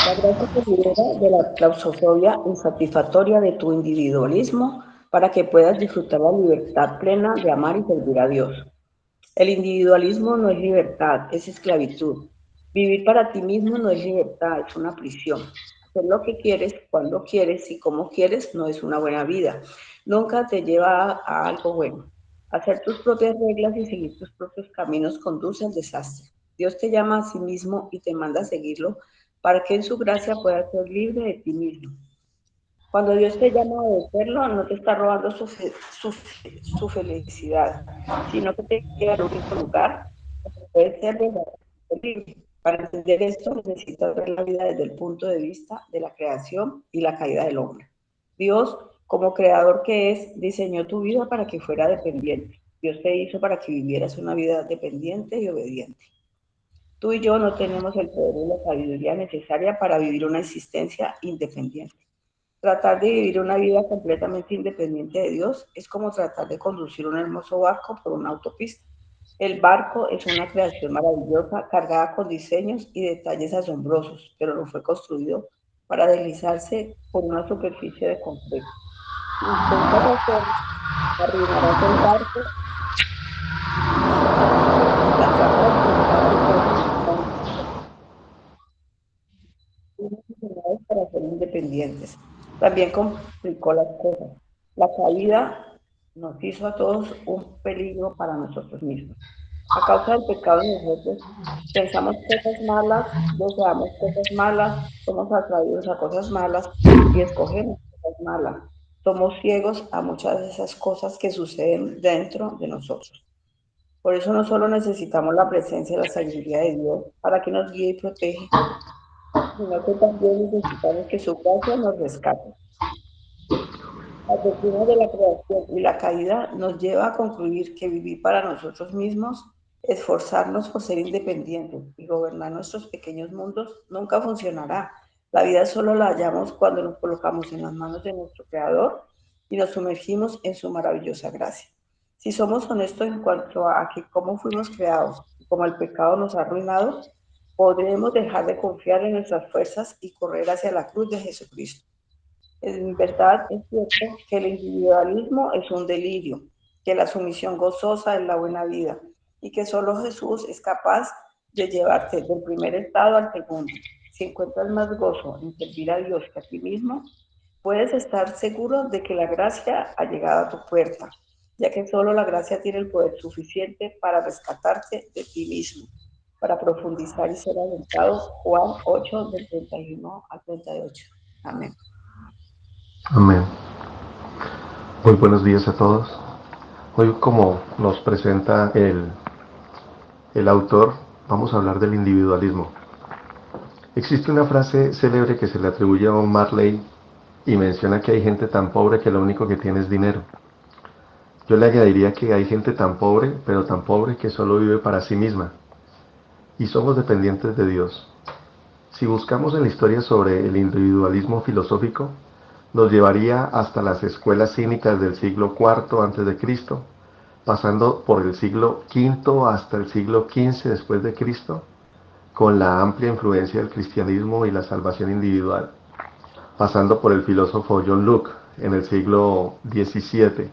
La gracia te libera de la claustrofobia insatisfactoria de tu individualismo para que puedas disfrutar la libertad plena de amar y servir a Dios. El individualismo no es libertad, es esclavitud. Vivir para ti mismo no es libertad, es una prisión. Hacer lo que quieres, cuando quieres y como quieres no es una buena vida. Nunca te lleva a algo bueno. Hacer tus propias reglas y seguir tus propios caminos conduce al desastre. Dios te llama a sí mismo y te manda a seguirlo para que en su gracia puedas ser libre de ti mismo. Cuando Dios te llama a obedecerlo, no te está robando su felicidad, sino que te lleva al único lugar donde puedes ser verdaderamente libre. Para entender esto, necesitas ver la vida desde el punto de vista de la creación y la caída del hombre. Dios, como creador que es, diseñó tu vida para que fuera dependiente. Dios te hizo para que vivieras una vida dependiente y obediente. Tú y yo no tenemos el poder y la sabiduría necesaria para vivir una existencia independiente. Tratar de vivir una vida completamente independiente de Dios es como tratar de conducir un hermoso barco por una autopista. El barco es una creación maravillosa, cargada con diseños y detalles asombrosos, pero no fue construido para deslizarse por una superficie de concreto. Si intentas hacerlo, arruinarás el barco y saldrás diseñados para ser independientes. También complicó las cosas. La caída nos hizo a todos un peligro para nosotros mismos. A causa del pecado nosotros pensamos cosas malas, deseamos cosas malas, somos atraídos a cosas malas y escogemos cosas malas. Somos ciegos a muchas de esas cosas que suceden dentro de nosotros. Por eso no solo necesitamos la presencia y la sabiduría de Dios para que nos guíe y protege, sino que también necesitamos que su gracia nos rescate. La doctrina de la creación y la caída nos lleva a concluir que vivir para nosotros mismos, esforzarnos por ser independientes y gobernar nuestros pequeños mundos nunca funcionará. La vida solo la hallamos cuando nos colocamos en las manos de nuestro Creador y nos sumergimos en su maravillosa gracia. Si somos honestos en cuanto a que cómo fuimos creados y cómo el pecado nos ha arruinado, podremos dejar de confiar en nuestras fuerzas y correr hacia la cruz de Jesucristo. En verdad es cierto que el individualismo es un delirio, que la sumisión gozosa es la buena vida y que solo Jesús es capaz de llevarte del primer estado al segundo. Si encuentras más gozo en servir a Dios que a ti mismo, puedes estar seguro de que la gracia ha llegado a tu puerta, ya que solo la gracia tiene el poder suficiente para rescatarte de ti mismo. Para profundizar y ser alentado, Juan 8, del 31 al 38. Amén. Amén. Muy buenos días a todos. Hoy, como nos presenta el autor, vamos a hablar del individualismo. Existe una frase célebre que se le atribuye a Bob Marley y menciona que hay gente tan pobre que lo único que tiene es dinero. Yo le añadiría que hay gente tan pobre, pero tan pobre que solo vive para sí misma. Y somos dependientes de Dios. Si buscamos en la historia sobre el individualismo filosófico, nos llevaría hasta las escuelas cínicas del siglo IV a.C., pasando por el siglo V hasta el siglo XV después de Cristo, con la amplia influencia del cristianismo y la salvación individual, pasando por el filósofo John Locke en el siglo XVII,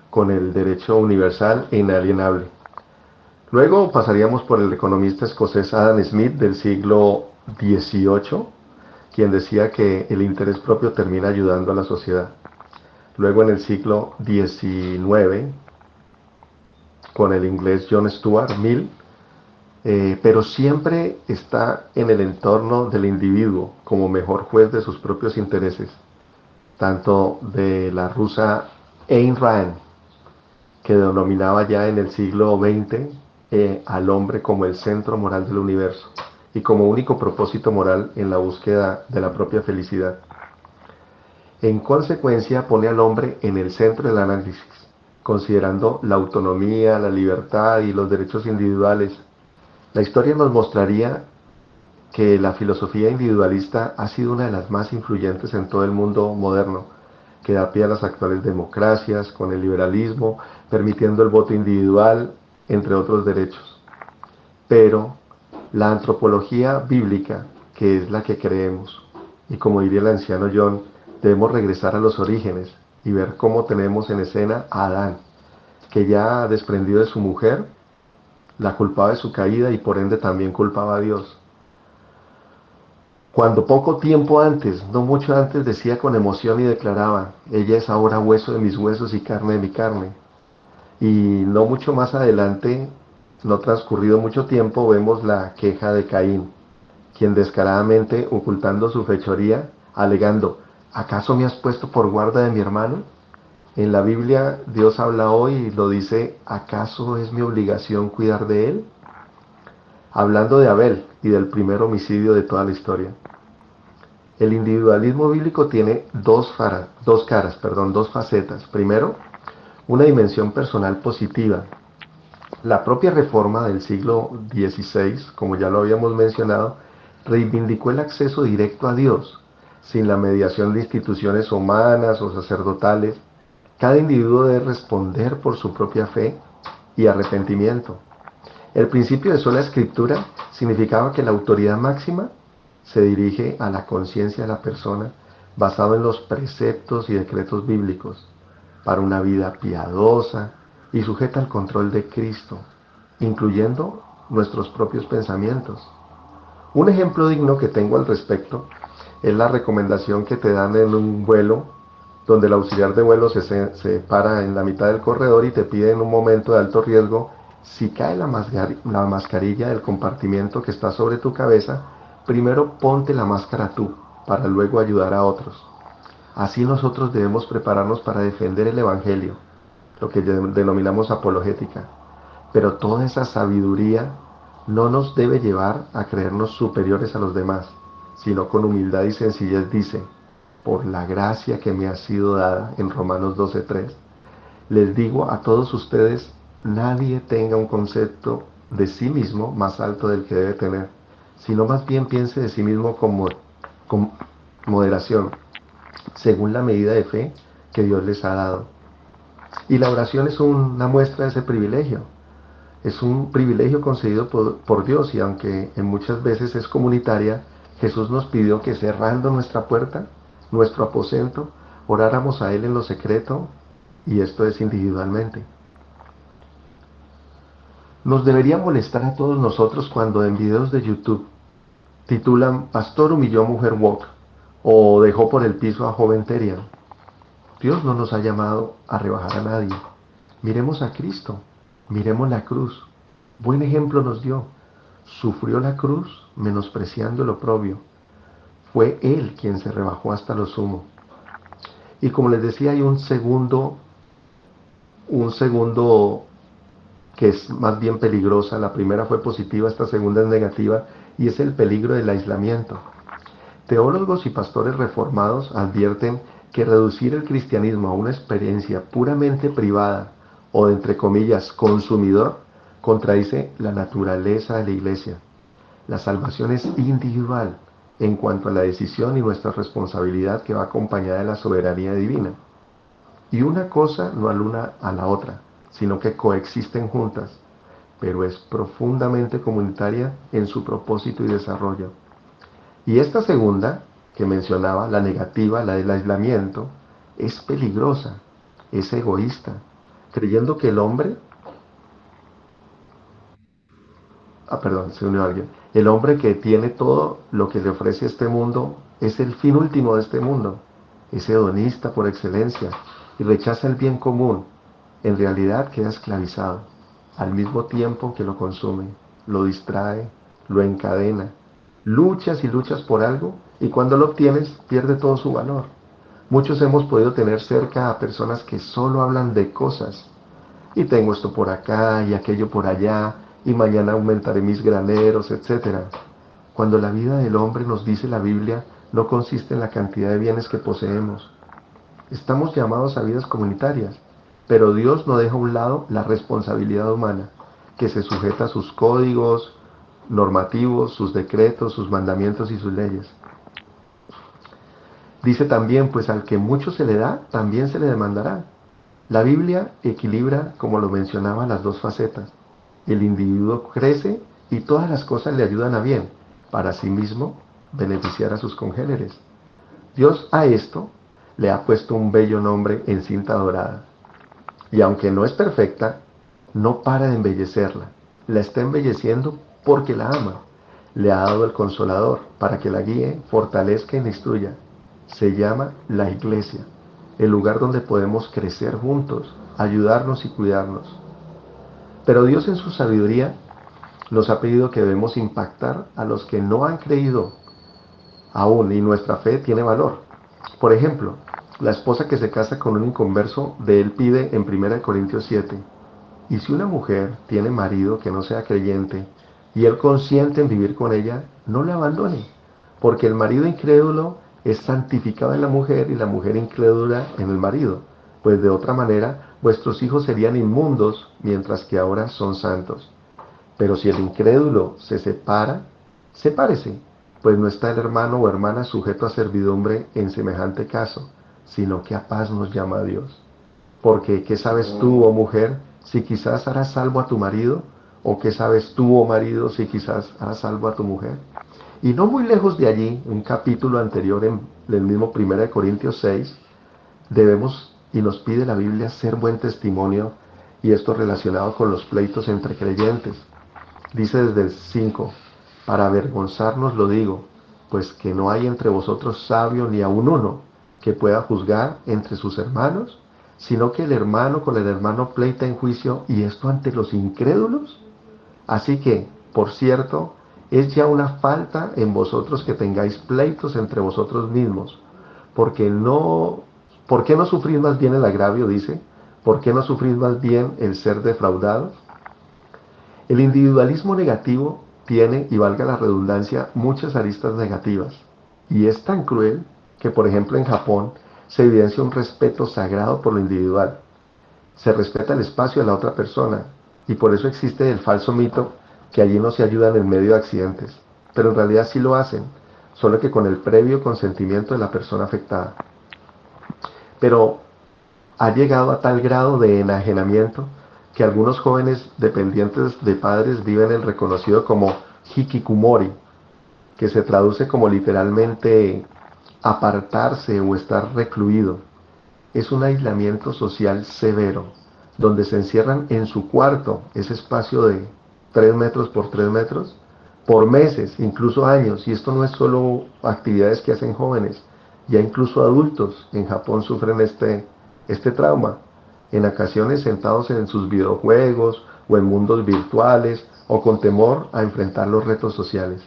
con el derecho universal e inalienable. Luego pasaríamos por el economista escocés Adam Smith del siglo XVIII, quien decía que el interés propio termina ayudando a la sociedad. Luego en el siglo XIX, con el inglés John Stuart Mill, pero siempre está en el entorno del individuo como mejor juez de sus propios intereses, tanto de la rusa Ayn Rand, que denominaba ya en el siglo XX al hombre como el centro moral del universo y como único propósito moral en la búsqueda de la propia felicidad. En consecuencia, pone al hombre en el centro del análisis, considerando la autonomía, la libertad y los derechos individuales. La historia nos mostraría que la filosofía individualista ha sido una de las más influyentes en todo el mundo moderno, que da pie a las actuales democracias, con el liberalismo, permitiendo el voto individual, entre otros derechos. Pero la antropología bíblica que es la que creemos. Y como diría el anciano John, debemos regresar a los orígenes y ver cómo tenemos en escena a Adán, que ya desprendido de su mujer, la culpaba de su caída y por ende también culpaba a Dios. Cuando poco tiempo antes, no mucho antes, decía con emoción y declaraba, ella es ahora hueso de mis huesos y carne de mi carne. Y no mucho más adelante, no transcurrido mucho tiempo, vemos la queja de Caín, quien descaradamente, ocultando su fechoría, alegando, ¿acaso me has puesto por guarda de mi hermano? En la Biblia Dios habla hoy y lo dice, ¿acaso es mi obligación cuidar de él? Hablando de Abel y del primer homicidio de toda la historia. El individualismo bíblico tiene dos facetas. Primero, una dimensión personal positiva. La propia reforma del siglo XVI, como ya lo habíamos mencionado, reivindicó el acceso directo a Dios, sin la mediación de instituciones humanas o sacerdotales. Cada individuo debe responder por su propia fe y arrepentimiento. El principio de sola escritura significaba que la autoridad máxima se dirige a la conciencia de la persona basado en los preceptos y decretos bíblicos para una vida piadosa y sujeta al control de Cristo, incluyendo nuestros propios pensamientos. Un ejemplo digno que tengo al respecto es la recomendación que te dan en un vuelo donde el auxiliar de vuelo se para en la mitad del corredor y te pide en un momento de alto riesgo, si cae la mascarilla del compartimiento que está sobre tu cabeza, primero ponte la máscara tú, para luego ayudar a otros. Así nosotros debemos prepararnos para defender el Evangelio, lo que denominamos apologética. Pero toda esa sabiduría no nos debe llevar a creernos superiores a los demás, sino con humildad y sencillez dice, por la gracia que me ha sido dada en Romanos 12:3, les digo a todos ustedes, nadie tenga un concepto de sí mismo más alto del que debe tener, sino más bien piense de sí mismo con moderación, según la medida de fe que Dios les ha dado. Y la oración es una muestra de ese privilegio. Es un privilegio concedido por Dios y aunque en muchas veces es comunitaria, Jesús nos pidió que cerrando nuestra puerta, nuestro aposento, oráramos a Él en lo secreto y esto es individualmente. Nos debería molestar a todos nosotros cuando en videos de YouTube titulan Pastor humilló a mujer woke o dejó por el piso a joven Terian. Dios no nos ha llamado a rebajar a nadie. Miremos a Cristo, miremos la cruz. Buen ejemplo nos dio. Sufrió la cruz menospreciando el oprobio. Fue Él quien se rebajó hasta lo sumo. Y como les decía, hay un segundo que es más bien peligrosa. La primera fue positiva, esta segunda es negativa, y es el peligro del aislamiento. Teólogos y pastores reformados advierten que reducir el cristianismo a una experiencia puramente privada o de, entre comillas, consumidor, contradice la naturaleza de la iglesia. La salvación es individual en cuanto a la decisión y nuestra responsabilidad que va acompañada de la soberanía divina. Y una cosa no anula a la otra, sino que coexisten juntas, pero es profundamente comunitaria en su propósito y desarrollo. Y esta segunda, que mencionaba, la negativa, la del aislamiento, es peligrosa, es egoísta, creyendo que el hombre, se unió alguien, el hombre que tiene todo lo que le ofrece este mundo, es el fin último de este mundo, es hedonista por excelencia y rechaza el bien común, en realidad queda esclavizado, al mismo tiempo que lo consume, lo distrae, lo encadena. Luchas y luchas por algo y cuando lo obtienes pierde todo su valor. Muchos hemos podido tener cerca a personas que solo hablan de cosas. Y tengo esto por acá y aquello por allá y mañana aumentaré mis graneros, etc. Cuando la vida del hombre, nos dice la Biblia, no consiste en la cantidad de bienes que poseemos. Estamos llamados a vidas comunitarias, pero Dios no deja a un lado la responsabilidad humana, que se sujeta a sus códigos normativos, sus decretos, sus mandamientos y sus leyes. Dice también, pues al que mucho se le da, también se le demandará. La Biblia equilibra, como lo mencionaba, las dos facetas. El individuo crece y todas las cosas le ayudan a bien, para sí mismo beneficiar a sus congéneres. Dios a esto le ha puesto un bello nombre en cinta dorada. Y aunque no es perfecta, no para de embellecerla. La está embelleciendo porque la ama. Le ha dado el Consolador para que la guíe, fortalezca y la instruya. Se llama la Iglesia, el lugar donde podemos crecer juntos, ayudarnos y cuidarnos. Pero Dios en su sabiduría nos ha pedido que debemos impactar a los que no han creído aún y nuestra fe tiene valor. Por ejemplo, la esposa que se casa con un inconverso, de él pide en 1 Corintios 7, y si una mujer tiene marido que no sea creyente y él consiente en vivir con ella, no la abandone, porque el marido incrédulo es santificado en la mujer y la mujer incrédula en el marido, pues de otra manera vuestros hijos serían inmundos mientras que ahora son santos. Pero si el incrédulo se separa, sepárese, pues no está el hermano o hermana sujeto a servidumbre en semejante caso, sino que a paz nos llama a Dios. Porque, ¿qué sabes tú, oh mujer, si quizás harás salvo a tu marido? ¿O qué sabes tú, oh marido, si quizás harás salvo a tu mujer? Y no muy lejos de allí, un capítulo anterior en el mismo 1 Corintios 6, debemos, y nos pide la Biblia, ser buen testimonio, y esto relacionado con los pleitos entre creyentes. Dice desde el 5, para avergonzarnos lo digo, pues que no hay entre vosotros sabio ni aun uno que pueda juzgar entre sus hermanos, sino que el hermano con el hermano pleita en juicio, y esto ante los incrédulos. Así que, por cierto, es ya una falta en vosotros que tengáis pleitos entre vosotros mismos, porque ¿por qué no sufrís más bien el agravio? Dice, ¿por qué no sufrís más bien el ser defraudados? El individualismo negativo tiene, y valga la redundancia, muchas aristas negativas, y es tan cruel que, por ejemplo, en Japón se evidencia un respeto sagrado por lo individual. Se respeta el espacio de la otra persona, y por eso existe el falso mito que allí no se ayudan en medio de accidentes, pero en realidad sí lo hacen, solo que con el previo consentimiento de la persona afectada. Pero ha llegado a tal grado de enajenamiento que algunos jóvenes dependientes de padres viven el reconocido como hikikomori, que se traduce como literalmente apartarse o estar recluido. Es un aislamiento social severo, donde se encierran en su cuarto, ese espacio de 3 metros por 3 metros, por meses, incluso años, y esto no es solo actividades que hacen jóvenes, ya incluso adultos en Japón sufren este trauma, en ocasiones sentados en sus videojuegos o en mundos virtuales o con temor a enfrentar los retos sociales.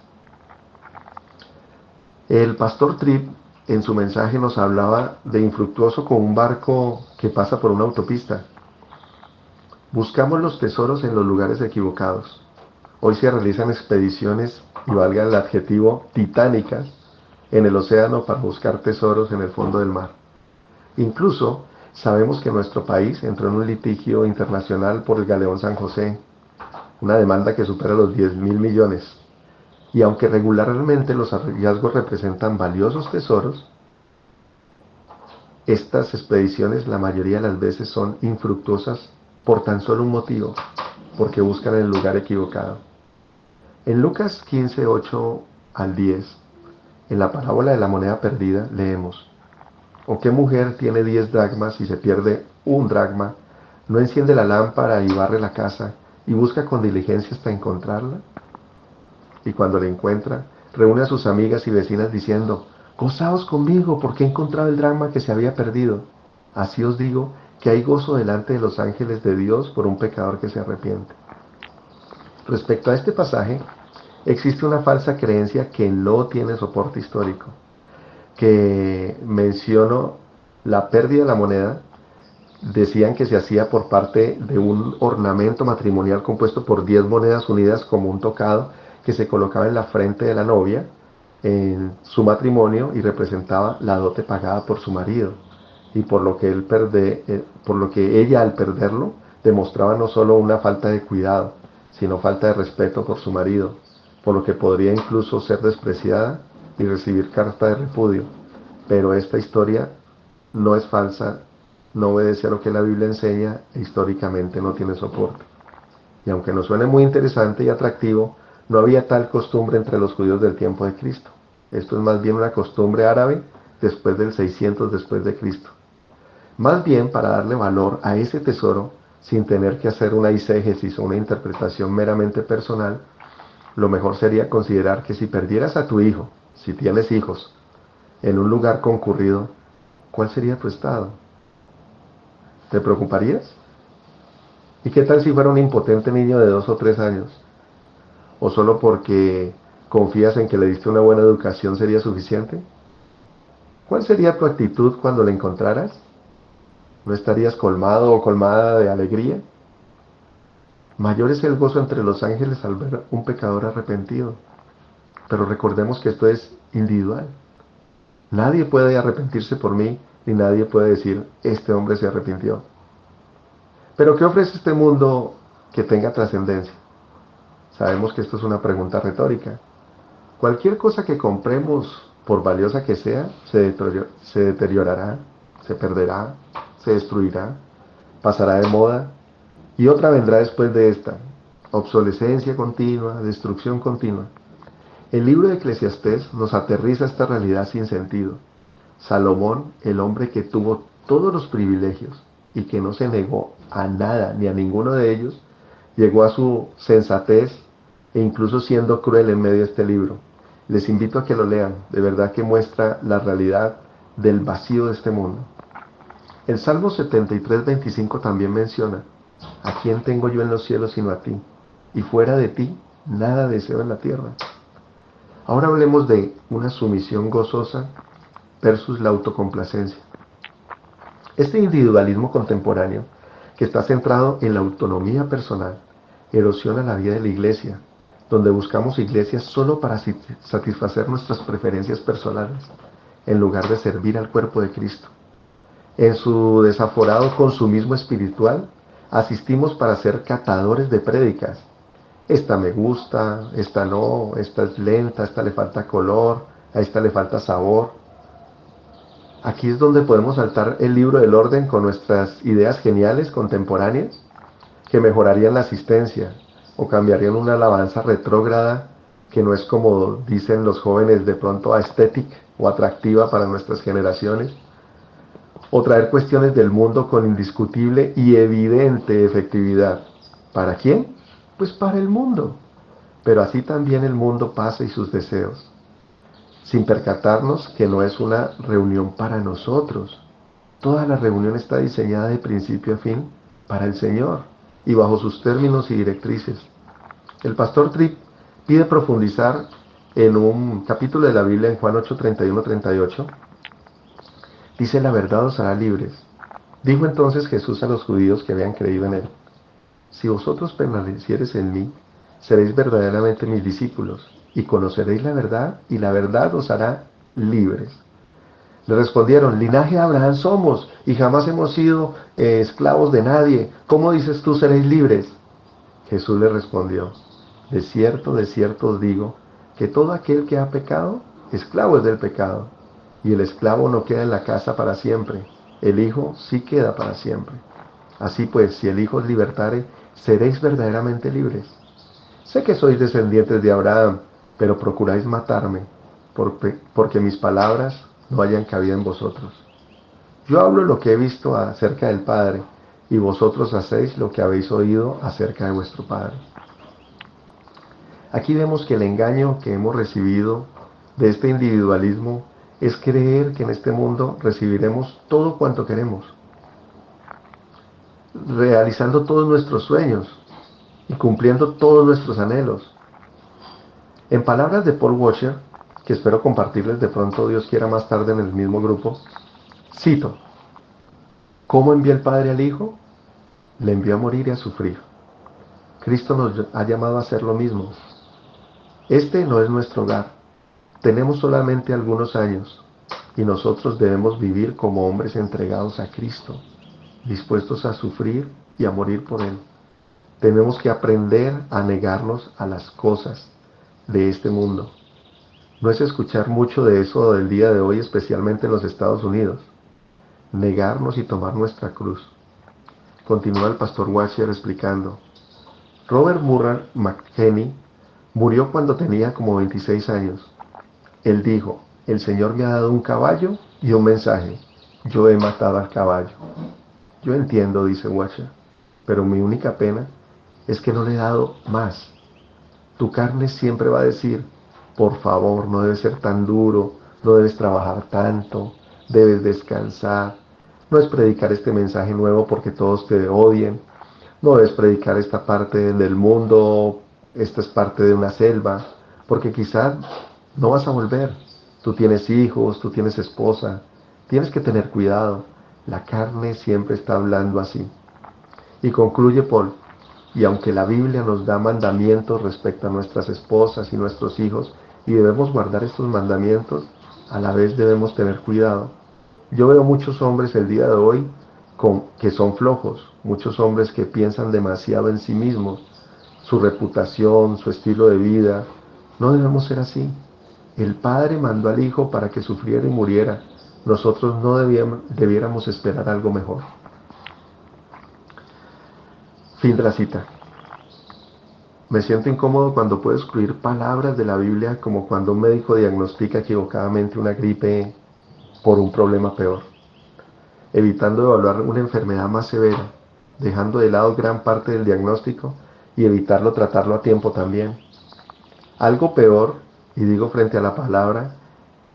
El pastor Tripp en su mensaje nos hablaba de infructuoso como un barco que pasa por una autopista. Buscamos los tesoros en los lugares equivocados. Hoy se realizan expediciones, y valga el adjetivo, titánicas, en el océano para buscar tesoros en el fondo del mar. Incluso sabemos que nuestro país entró en un litigio internacional por el galeón San José, una demanda que supera los 10.000 millones. Y aunque regularmente los hallazgos representan valiosos tesoros, estas expediciones la mayoría de las veces son infructuosas por tan solo un motivo, porque buscan el lugar equivocado. En Lucas 15, 8 al 10, en la parábola de la moneda perdida, leemos: ¿O qué mujer tiene 10 dracmas y se pierde un dracma? ¿No enciende la lámpara y barre la casa y busca con diligencia hasta encontrarla? Y cuando la encuentra, reúne a sus amigas y vecinas diciendo: gozaos conmigo porque he encontrado el dracma que se había perdido. Así os digo que hay gozo delante de los ángeles de Dios por un pecador que se arrepiente. Respecto a este pasaje, existe una falsa creencia que no tiene soporte histórico, que menciono la pérdida de la moneda. Decían que se hacía por parte de un ornamento matrimonial compuesto por 10 monedas unidas como un tocado que se colocaba en la frente de la novia en su matrimonio y representaba la dote pagada por su marido, y por lo que ella, al perderlo, demostraba no solo una falta de cuidado, sino falta de respeto por su marido, por lo que podría incluso ser despreciada y recibir carta de repudio. Pero esta historia no es falsa, no obedece a lo que la Biblia enseña e históricamente no tiene soporte. Y aunque nos suene muy interesante y atractivo, no había tal costumbre entre los judíos del tiempo de Cristo. Esto es más bien una costumbre árabe después del 600 después de Cristo. Más bien para darle valor a ese tesoro sin tener que hacer una eisegesis o una interpretación meramente personal, lo mejor sería considerar que si perdieras a tu hijo, si tienes hijos, en un lugar concurrido, ¿cuál sería tu estado? ¿Te preocuparías? ¿Y qué tal si fuera un impotente niño de 2 o 3 años? ¿O solo porque confías en que le diste una buena educación sería suficiente? ¿Cuál sería tu actitud cuando le encontraras? ¿No estarías colmado o colmada de alegría? Mayor es el gozo entre los ángeles al ver un pecador arrepentido. Pero recordemos que esto es individual. Nadie puede arrepentirse por mí, ni nadie puede decir, este hombre se arrepintió. Pero ¿qué ofrece este mundo que tenga trascendencia? Sabemos que esto es una pregunta retórica. Cualquier cosa que compremos, por valiosa que sea, se deteriorará, se perderá, se destruirá, pasará de moda, y otra vendrá después de esta. Obsolescencia continua, destrucción continua. El libro de Eclesiastés nos aterriza esta realidad sin sentido. Salomón, el hombre que tuvo todos los privilegios y que no se negó a nada ni a ninguno de ellos, llegó a su sensatez e incluso siendo cruel en medio de este libro. Les invito a que lo lean, de verdad que muestra la realidad del vacío de este mundo. El Salmo 73:25 también menciona, ¿a quién tengo yo en los cielos sino a ti? Y fuera de ti, nada deseo en la tierra. Ahora hablemos de una sumisión gozosa versus la autocomplacencia. Este individualismo contemporáneo, que está centrado en la autonomía personal, erosiona la vida de la iglesia, donde buscamos iglesias solo para satisfacer nuestras preferencias personales, en lugar de servir al cuerpo de Cristo. En su desaforado consumismo espiritual, asistimos para ser catadores de prédicas. Esta me gusta, esta no, esta es lenta, esta le falta color, a esta le falta sabor. Aquí es donde podemos saltar el libro del orden con nuestras ideas geniales contemporáneas que mejorarían la asistencia o cambiarían una alabanza retrógrada que no es, como dicen los jóvenes, de pronto aesthetic o atractiva para nuestras generaciones, o traer cuestiones del mundo con indiscutible y evidente efectividad. ¿Para quién? Pues para el mundo. Pero así también el mundo pasa y sus deseos, sin percatarnos que no es una reunión para nosotros. Toda la reunión está diseñada de principio a fin para el Señor y bajo sus términos y directrices. El pastor Tripp pide profundizar en un capítulo de la Biblia en Juan 8:31-38. Dice, la verdad os hará libres. Dijo entonces Jesús a los judíos que habían creído en él, si vosotros permaneciereis en mí, seréis verdaderamente mis discípulos, y conoceréis la verdad, y la verdad os hará libres. Le respondieron, linaje de Abraham somos, y jamás hemos sido esclavos de nadie. ¿Cómo dices tú seréis libres? Jesús le respondió, de cierto os digo, que todo aquel que ha pecado, esclavo es del pecado. Y el esclavo no queda en la casa para siempre, el Hijo sí queda para siempre. Así pues, si el Hijo os libertare, seréis verdaderamente libres. Sé que sois descendientes de Abraham, pero procuráis matarme, porque mis palabras no hayan cabida en vosotros. Yo hablo lo que he visto acerca del Padre, y vosotros hacéis lo que habéis oído acerca de vuestro Padre. Aquí vemos que el engaño que hemos recibido de este individualismo es creer que en este mundo recibiremos todo cuanto queremos, realizando todos nuestros sueños y cumpliendo todos nuestros anhelos. En palabras de Paul Washer, que espero compartirles de pronto Dios quiera más tarde en el mismo grupo, cito, ¿cómo envió el Padre al Hijo? Le envió a morir y a sufrir. Cristo nos ha llamado a hacer lo mismo. Este no es nuestro hogar. Tenemos solamente algunos años y nosotros debemos vivir como hombres entregados a Cristo, dispuestos a sufrir y a morir por Él. Tenemos que aprender a negarnos a las cosas de este mundo. No es escuchar mucho de eso del día de hoy, especialmente en los Estados Unidos. Negarnos y tomar nuestra cruz. Continúa el pastor Washer explicando. Robert Murray McKinney murió cuando tenía como 26 años. Él dijo, el Señor me ha dado un caballo y un mensaje. Yo he matado al caballo. Yo entiendo, dice Washer, pero mi única pena es que no le he dado más. Tu carne siempre va a decir, por favor, no debes ser tan duro, no debes trabajar tanto, debes descansar. No es predicar este mensaje nuevo porque todos te odien. No debes predicar esta parte del mundo, esta es parte de una selva, porque quizás no vas a volver. Tú tienes hijos, tú tienes esposa, tienes que tener cuidado. La carne siempre está hablando así. Y concluye Paul, y aunque la Biblia nos da mandamientos respecto a nuestras esposas y nuestros hijos, y debemos guardar estos mandamientos, a la vez debemos tener cuidado. Yo veo muchos hombres el día de hoy que son flojos, muchos hombres que piensan demasiado en sí mismos, su reputación, su estilo de vida. No debemos ser así. El Padre mandó al Hijo para que sufriera y muriera. Nosotros no debiéramos esperar algo mejor. Fin de la cita. Me siento incómodo cuando puedo excluir palabras de la Biblia como cuando un médico diagnostica equivocadamente una gripe por un problema peor, evitando evaluar una enfermedad más severa, dejando de lado gran parte del diagnóstico y evitarlo tratarlo a tiempo también. Algo peor, y digo frente a la palabra,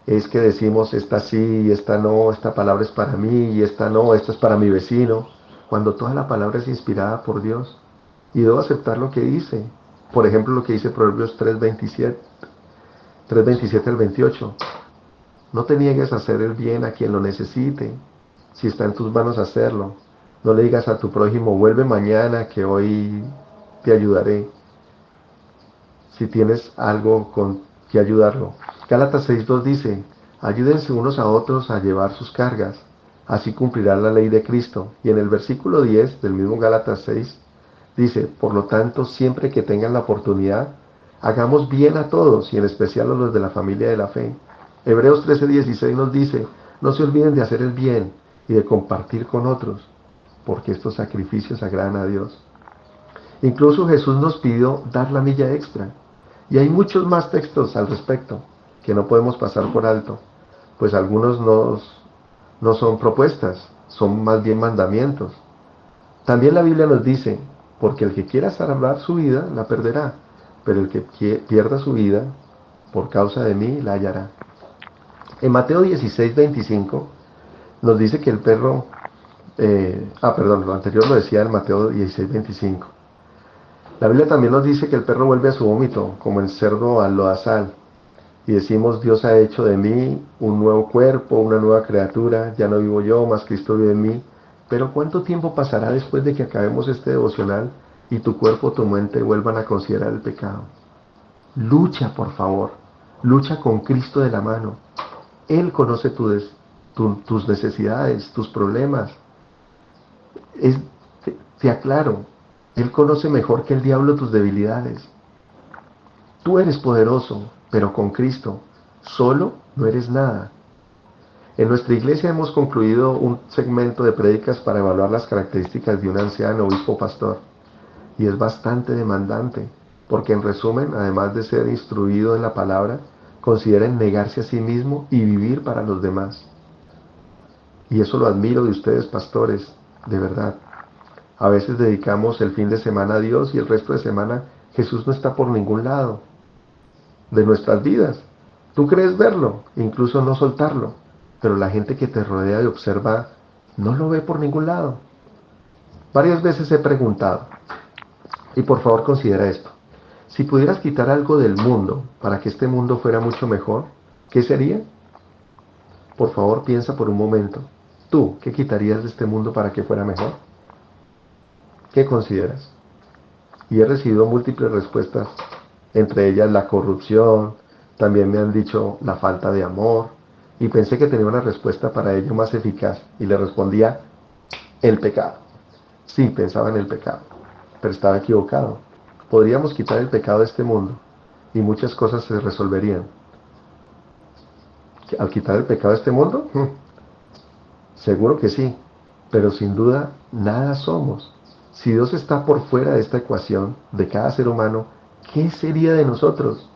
es que decimos esta sí y esta no, esta palabra es para mí y esta no, esta es para mi vecino, cuando toda la palabra es inspirada por Dios. Y debo aceptar lo que dice. Por ejemplo, lo que dice Proverbios 3:27 al 28. No te niegues a hacer el bien a quien lo necesite, si está en tus manos hacerlo. No le digas a tu prójimo, vuelve mañana que hoy te ayudaré, si tienes algo con que ayudarlo. Gálatas 6:2 dice, ayúdense unos a otros a llevar sus cargas, así cumplirán la ley de Cristo. Y en el versículo 10 del mismo Gálatas 6 dice, por lo tanto, siempre que tengan la oportunidad, hagamos bien a todos y en especial a los de la familia de la fe. Hebreos 13:16 nos dice, no se olviden de hacer el bien y de compartir con otros, porque estos sacrificios agradan a Dios. Incluso Jesús nos pidió dar la milla extra. Y hay muchos más textos al respecto que no podemos pasar por alto, pues algunos no son propuestas, son más bien mandamientos. También la Biblia nos dice, porque el que quiera salvar su vida, la perderá, pero el que pierda su vida, por causa de mí, la hallará. En Mateo 16:25 nos dice que el perro, lo anterior lo decía en Mateo 16:25. La Biblia también nos dice que el perro vuelve a su vómito, como el cerdo al lodazal. Y decimos, Dios ha hecho de mí un nuevo cuerpo, una nueva criatura, ya no vivo yo, mas Cristo vive en mí. Pero ¿cuánto tiempo pasará después de que acabemos este devocional y tu cuerpo o tu mente vuelvan a considerar el pecado? Lucha, por favor. Lucha con Cristo de la mano. Él conoce tus necesidades, tus problemas. Te aclaro, Él conoce mejor que el diablo tus debilidades. Tú eres poderoso, pero con Cristo, solo no eres nada. En nuestra iglesia hemos concluido un segmento de prédicas para evaluar las características de un anciano, obispo, pastor. Y es bastante demandante, porque en resumen, además de ser instruido en la palabra, considera negarse a sí mismo y vivir para los demás. Y eso lo admiro de ustedes, pastores, de verdad. A veces dedicamos el fin de semana a Dios y el resto de semana Jesús no está por ningún lado de nuestras vidas. Tú crees verlo, incluso no soltarlo, pero la gente que te rodea y observa no lo ve por ningún lado. Varias veces he preguntado, y por favor considera esto, si pudieras quitar algo del mundo para que este mundo fuera mucho mejor, ¿qué sería? Por favor piensa por un momento, ¿tú qué quitarías de este mundo para que fuera mejor? ¿Qué consideras? Y he recibido múltiples respuestas, entre ellas la corrupción, también me han dicho la falta de amor, y pensé que tenía una respuesta para ello más eficaz, y le respondía, el pecado. Sí, pensaba en el pecado, pero estaba equivocado. Podríamos quitar el pecado de este mundo, y muchas cosas se resolverían. ¿Al quitar el pecado de este mundo? Seguro que sí, pero sin duda nada somos. Si Dios está por fuera de esta ecuación, de cada ser humano, ¿qué sería de nosotros?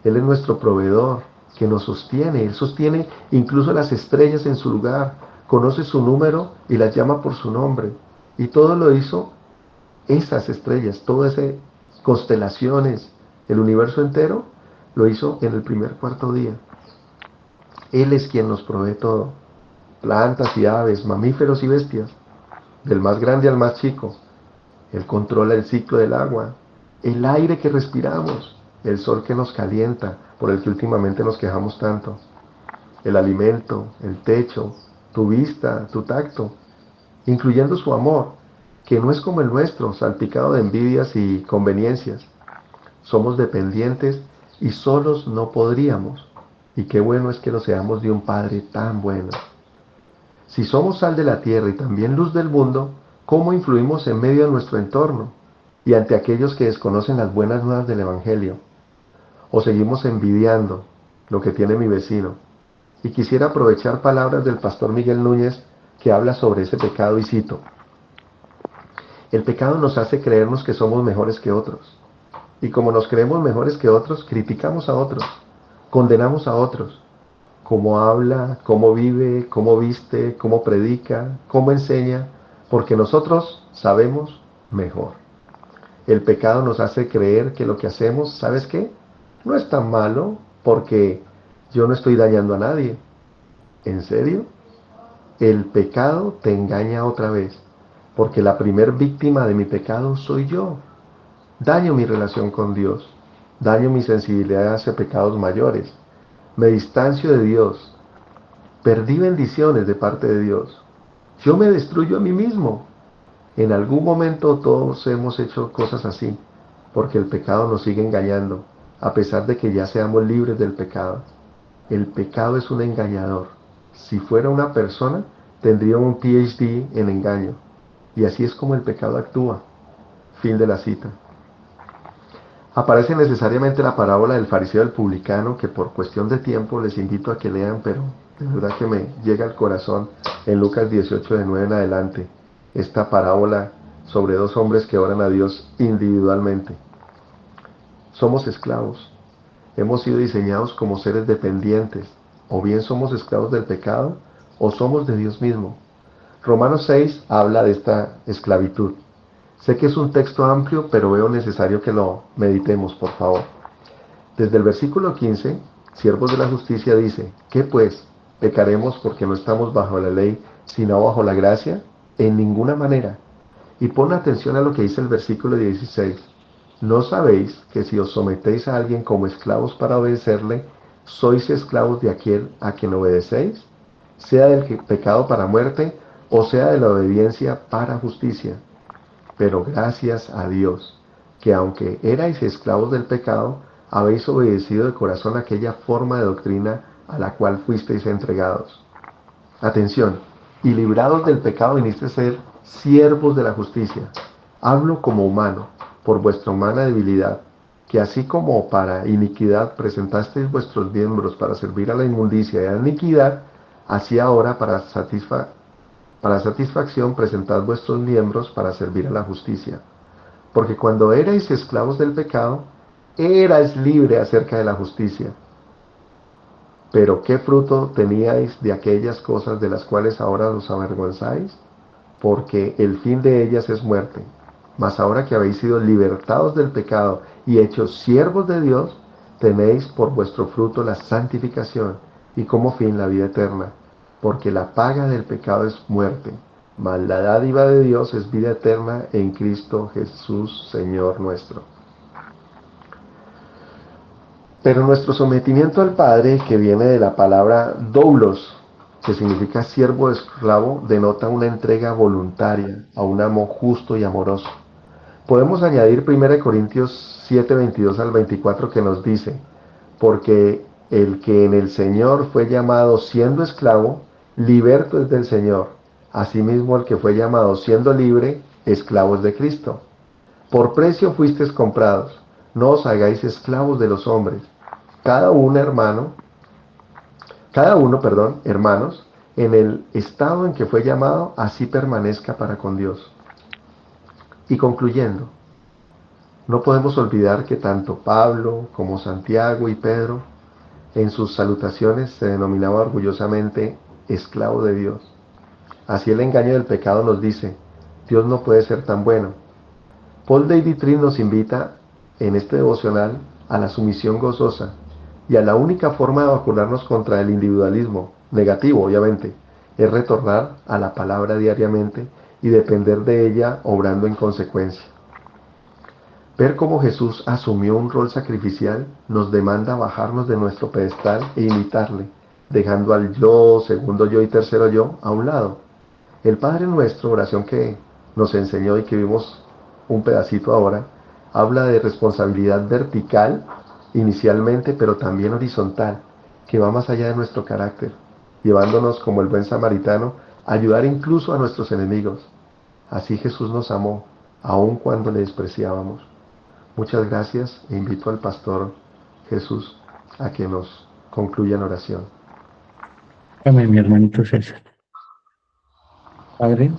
Él es nuestro proveedor, que nos sostiene. Él sostiene incluso las estrellas en su lugar, conoce su número y las llama por su nombre. Y todo lo hizo esas estrellas, todas esas constelaciones, el universo entero, lo hizo en el primer cuarto día. Él es quien nos provee todo, plantas y aves, mamíferos y bestias, del más grande al más chico. Él controla el ciclo del agua, el aire que respiramos, el sol que nos calienta, por el que últimamente nos quejamos tanto, el alimento, el techo, tu vista, tu tacto, incluyendo su amor, que no es como el nuestro, salpicado de envidias y conveniencias. Somos dependientes y solos no podríamos. Y qué bueno es que lo seamos de un Padre tan bueno. Si somos sal de la tierra y también luz del mundo, ¿cómo influimos en medio de nuestro entorno y ante aquellos que desconocen las buenas nuevas del Evangelio? ¿O seguimos envidiando lo que tiene mi vecino? Y quisiera aprovechar palabras del pastor Miguel Núñez que habla sobre ese pecado y cito: el pecado nos hace creernos que somos mejores que otros. Y como nos creemos mejores que otros, criticamos a otros, condenamos a otros. Cómo habla, cómo vive, cómo viste, cómo predica, cómo enseña, porque nosotros sabemos mejor. El pecado nos hace creer que lo que hacemos, ¿sabes qué? No es tan malo porque yo no estoy dañando a nadie. ¿En serio? El pecado te engaña otra vez, porque la primer víctima de mi pecado soy yo. Daño mi relación con Dios, daño mi sensibilidad hacia pecados mayores, me distancio de Dios, perdí bendiciones de parte de Dios. Yo me destruyo a mí mismo. En algún momento todos hemos hecho cosas así, porque el pecado nos sigue engañando, a pesar de que ya seamos libres del pecado. El pecado es un engañador. Si fuera una persona, tendría un PhD en engaño. Y así es como el pecado actúa. Fin de la cita. Aparece necesariamente la parábola del fariseo y del publicano, que por cuestión de tiempo les invito a que lean, pero de verdad que me llega al corazón en Lucas 18 de 9 en adelante, esta parábola sobre dos hombres que oran a Dios individualmente. Somos esclavos, hemos sido diseñados como seres dependientes, o bien somos esclavos del pecado, o somos de Dios mismo. Romanos 6 habla de esta esclavitud. Sé que es un texto amplio, pero veo necesario que lo meditemos, por favor. Desde el versículo 15, siervos de la justicia dice: ¿qué pues? ¿Pecaremos porque no estamos bajo la ley, sino bajo la gracia? En ninguna manera. Y pon atención a lo que dice el versículo 16. ¿No sabéis que si os sometéis a alguien como esclavos para obedecerle, sois esclavos de aquel a quien obedecéis? Sea del pecado para muerte, o sea de la obediencia para justicia. Pero gracias a Dios, que aunque erais esclavos del pecado, habéis obedecido de corazón aquella forma de doctrina a la cual fuisteis entregados. Atención, y librados del pecado viniste a ser siervos de la justicia. Hablo como humano, por vuestra humana debilidad, que así como para iniquidad presentasteis vuestros miembros para servir a la inmundicia y a la iniquidad, así ahora para satisfacción presentad vuestros miembros para servir a la justicia. Porque cuando erais esclavos del pecado, erais libre acerca de la justicia. Pero ¿qué fruto teníais de aquellas cosas de las cuales ahora os avergonzáis? Porque el fin de ellas es muerte. Mas ahora que habéis sido libertados del pecado y hechos siervos de Dios, tenéis por vuestro fruto la santificación y como fin la vida eterna. Porque la paga del pecado es muerte, mas la dádiva de Dios es vida eterna en Cristo Jesús, Señor nuestro. Pero nuestro sometimiento al Padre, que viene de la palabra doulos, que significa siervo o esclavo, denota una entrega voluntaria a un amo justo y amoroso. Podemos añadir 1 Corintios 7, 22 al 24, que nos dice: porque el que en el Señor fue llamado siendo esclavo, liberto es del Señor. Asimismo, el que fue llamado siendo libre, esclavo es de Cristo. Por precio fuisteis comprados, no os hagáis esclavos de los hombres. Cada uno, hermanos, en el estado en que fue llamado, así permanezca para con Dios. Y concluyendo, no podemos olvidar que tanto Pablo como Santiago y Pedro En sus salutaciones se denominaba orgullosamente esclavo de Dios. Así el engaño del pecado nos dice, Dios no puede ser tan bueno. Paul David Tripp nos invita en este devocional a la sumisión gozosa y a la única forma de vacunarnos contra el individualismo, negativo obviamente, es retornar a la palabra diariamente y depender de ella obrando en consecuencia. Ver cómo Jesús asumió un rol sacrificial nos demanda bajarnos de nuestro pedestal e imitarle, dejando al yo, segundo yo y tercero yo a un lado. El Padre Nuestro, oración que nos enseñó y que vimos un pedacito ahora, habla de responsabilidad vertical inicialmente, pero también horizontal, que va más allá de nuestro carácter, llevándonos como el buen samaritano a ayudar incluso a nuestros enemigos. Así Jesús nos amó, aun cuando le despreciábamos. Muchas gracias e invito al pastor Jesús a que nos concluya en oración. Amén, mi hermanito César. Padre,